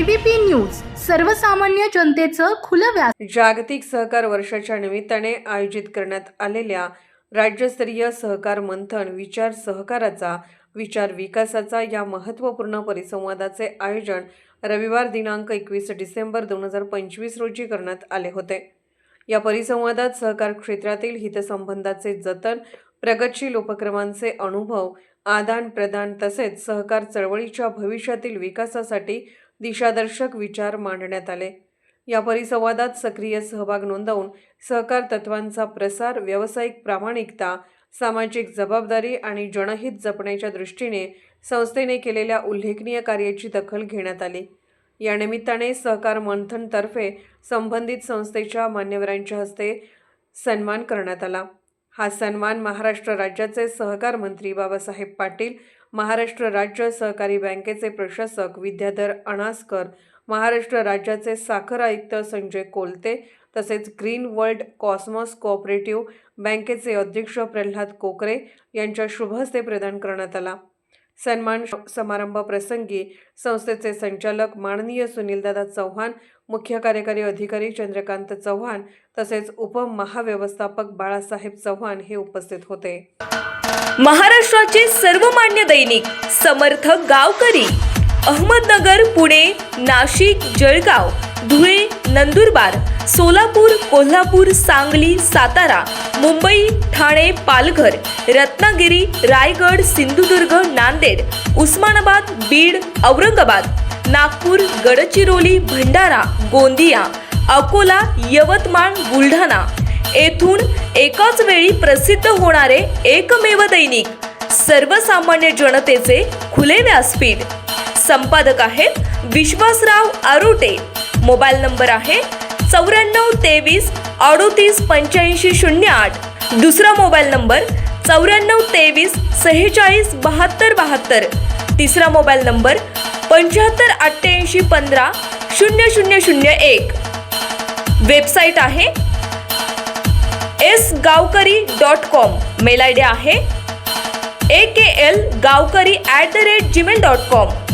ABP news सर्वसामान्य जनतेचं खुलं व्यासपीठ। जागतिक सहकार वर्षाच्या निमित्ताने आयोजित करण्यात आलेल्या राज्यस्तरीय सहकार मंथन विचार सहकाराचा विचार विकासाचा या महत्त्वपूर्ण परिसंवादाचे आयोजन रविवार दिनांक 21 डिसेंबर 2025 रोजी करण्यात आले होते। या परिसंवादात सहकार क्षेत्रातील हितसंबंधाचे जतन, प्रगतशील उपक्रमांचे अनुभव, आदान प्रदान तसेच सहकार चळवळीच्या भविष्यातील विकासासाठी दिशादर्शक विचार मांडण्यात आले। या परिसंवादात सक्रिय सहभाग नोंदवून सहकार तत्वांचा प्रसार, व्यावसायिक प्रामाणिकता, सामाजिक जबाबदारी आणि जनहित जपण्याच्या दृष्टीने संस्थेने केलेल्या उल्लेखनीय कार्याची दखल घेण्यात आली। या निमित्ताने सहकार मंथन तर्फे संबंधित संस्थेच्या मान्यवरांच्या हस्ते सन्मान करण्यात आला। हा सन्मान महाराष्ट्र राज्याचे सहकार मंत्री बाबासाहेब पाटील, महाराष्ट्र राज्य सहकारी बँकेचे प्रशासक विद्याधर अणासकर, महाराष्ट्र राज्याचे साखर आयुक्त संजय कोलते तसेच ग्रीन वर्ल्ड कॉस्मॉस कोऑपरेटिव्ह बँकेचे अध्यक्ष प्रल्हाद कोकरे यांच्या शुभ हस्ते प्रदान करण्यात आला। सन्मान समारंभ प्रसंगी संस्थेचे संचालक माननीय सुनीलदादा चव्हाण, मुख्य कार्यकारी अधिकारी चंद्रकांत चव्हाण तसेच उपमहाव्यवस्थापक बाळासाहेब चव्हाण हे उपस्थित होते। महाराष्ट्राचे सर्वमान्य दैनिक समर्थ गावकरी अहमदनगर, पुणे, नाशिक, जळगाव, धुळे, नंदुरबार, सोलापूर, कोल्हापूर, सांगली, सातारा, मुंबई, ठाणे, पालघर, रत्नागिरी, रायगड, सिंधुदुर्ग, नांदेड, उस्मानाबाद, बीड, औरंगाबाद, नागपूर, गडचिरोली, भंडारा, गोंदिया, अकोला, यवतमाळ, बुलढाणा येथून एकाच वेळी प्रसिद्ध होणारे एकमेव दैनिक सर्वसामान्य जनतेचे खुले व्यासपीठ। संपादक आहेत विश्वासराव आरोटे। मोबाईल नंबर आहे 9423 38 85 08। दुसरा मोबाईल नंबर 9423 46 72 72। तिसरा मोबाईल नंबर 75 88 15 0001। वेबसाईट आहे sgavkari.com। मेल आयडी आहे aklgavkari@gmail.com।